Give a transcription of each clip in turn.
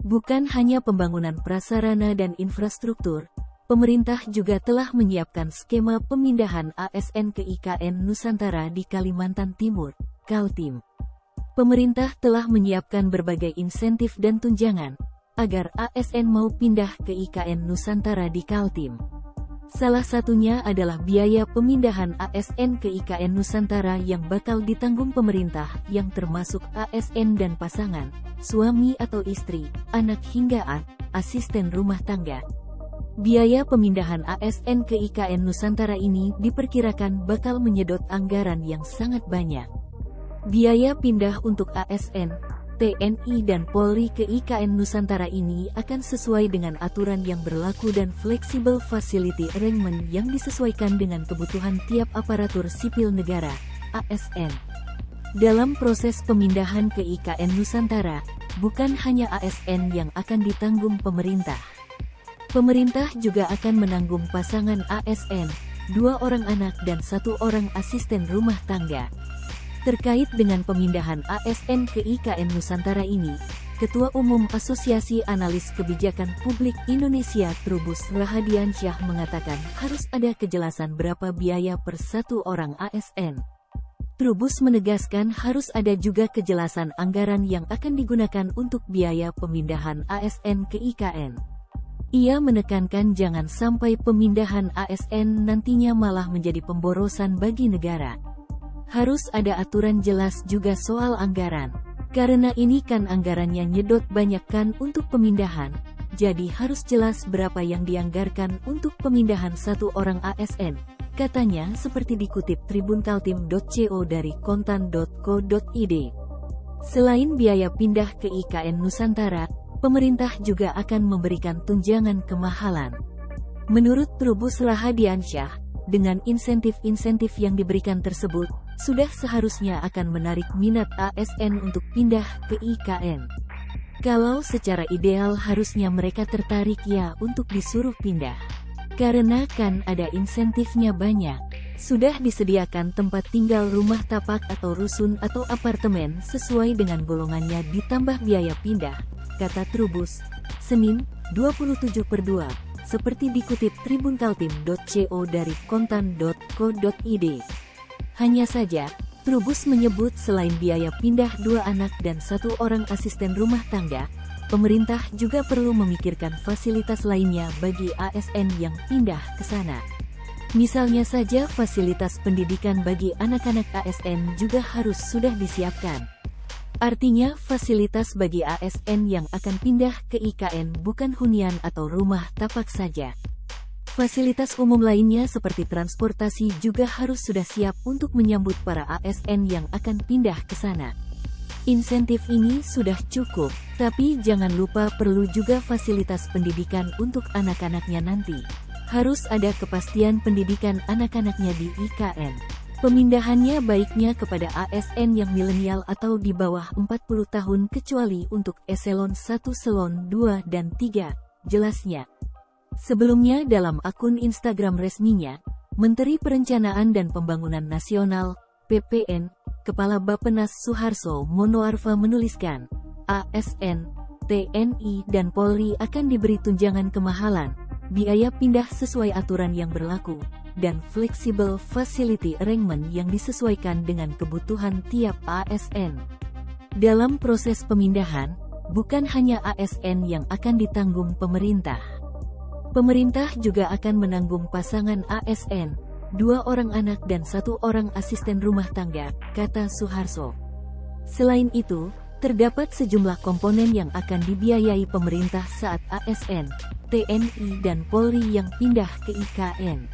Bukan hanya pembangunan prasarana dan infrastruktur, pemerintah juga telah menyiapkan skema pemindahan ASN ke IKN Nusantara di Kalimantan Timur, Kaltim. Pemerintah telah menyiapkan berbagai insentif dan tunjangan agar ASN mau pindah ke IKN Nusantara di Kaltim. Salah satunya adalah biaya pemindahan ASN ke IKN Nusantara yang bakal ditanggung pemerintah yang termasuk ASN dan pasangan, suami atau istri, anak hingga asisten rumah tangga. Biaya pemindahan ASN ke IKN Nusantara ini diperkirakan bakal menyedot anggaran yang sangat banyak. Biaya pindah untuk ASN, TNI dan Polri ke IKN Nusantara ini akan sesuai dengan aturan yang berlaku dan flexible facility arrangement yang disesuaikan dengan kebutuhan tiap aparatur sipil negara, ASN. Dalam proses pemindahan ke IKN Nusantara, bukan hanya ASN yang akan ditanggung pemerintah. Pemerintah juga akan menanggung pasangan ASN, 2 orang anak dan 1 orang asisten rumah tangga. Terkait dengan pemindahan ASN ke IKN Nusantara ini, Ketua Umum Asosiasi Analis Kebijakan Publik Indonesia Trubus Rahadiansyah mengatakan harus ada kejelasan berapa biaya per 1 orang ASN. Trubus menegaskan harus ada juga kejelasan anggaran yang akan digunakan untuk biaya pemindahan ASN ke IKN. Ia menekankan jangan sampai pemindahan ASN nantinya malah menjadi pemborosan bagi negara. Harus ada aturan jelas juga soal anggaran. Karena ini kan anggarannya nyedot banyak kan untuk pemindahan, jadi harus jelas berapa yang dianggarkan untuk pemindahan 1 orang ASN, katanya seperti dikutip tribunkaltim.co dari kontan.co.id. Selain biaya pindah ke IKN Nusantara, pemerintah juga akan memberikan tunjangan kemahalan. Menurut Trubus Rahadiansyah, dengan insentif-insentif yang diberikan tersebut, sudah seharusnya akan menarik minat ASN untuk pindah ke IKN. Kalau secara ideal harusnya mereka tertarik ya untuk disuruh pindah. Karena kan ada insentifnya banyak. Sudah disediakan tempat tinggal rumah tapak atau rusun atau apartemen sesuai dengan golongannya ditambah biaya pindah, kata Trubus, Senin, 27/2, seperti dikutip tribunkaltim.co dari kontan.co.id. Hanya saja, Trubus menyebut selain biaya pindah 2 anak dan 1 orang asisten rumah tangga, pemerintah juga perlu memikirkan fasilitas lainnya bagi ASN yang pindah ke sana. Misalnya saja fasilitas pendidikan bagi anak-anak ASN juga harus sudah disiapkan. Artinya fasilitas bagi ASN yang akan pindah ke IKN bukan hunian atau rumah tapak saja. Fasilitas umum lainnya seperti transportasi juga harus sudah siap untuk menyambut para ASN yang akan pindah ke sana. Insentif ini sudah cukup, tapi jangan lupa perlu juga fasilitas pendidikan untuk anak-anaknya nanti. Harus ada kepastian pendidikan anak-anaknya di IKN. Pemindahannya baiknya kepada ASN yang milenial atau di bawah 40 tahun kecuali untuk eselon 1, eselon 2 dan 3, jelasnya. Sebelumnya dalam akun Instagram resminya, Menteri Perencanaan dan Pembangunan Nasional, PPN, Kepala Bappenas Suharso Monoarfa menuliskan, ASN, TNI dan Polri akan diberi tunjangan kemahalan, biaya pindah sesuai aturan yang berlaku, dan flexible facility arrangement yang disesuaikan dengan kebutuhan tiap ASN. Dalam proses pemindahan, bukan hanya ASN yang akan ditanggung pemerintah. Pemerintah juga akan menanggung pasangan ASN, 2 orang anak dan 1 orang asisten rumah tangga, kata Suharso. Selain itu, terdapat sejumlah komponen yang akan dibiayai pemerintah saat ASN, TNI dan Polri yang pindah ke IKN.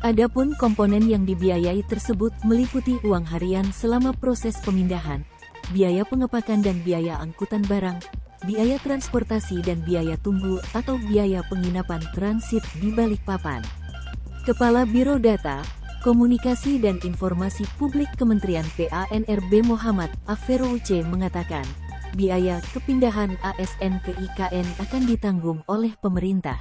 Adapun komponen yang dibiayai tersebut meliputi uang harian selama proses pemindahan, biaya pengepakan dan biaya angkutan barang, biaya transportasi dan biaya tunggu atau biaya penginapan transit di Balikpapan. Kepala Biro Data, Komunikasi dan Informasi Publik Kementerian PANRB Muhammad Aferuce mengatakan, biaya kepindahan ASN ke IKN akan ditanggung oleh pemerintah.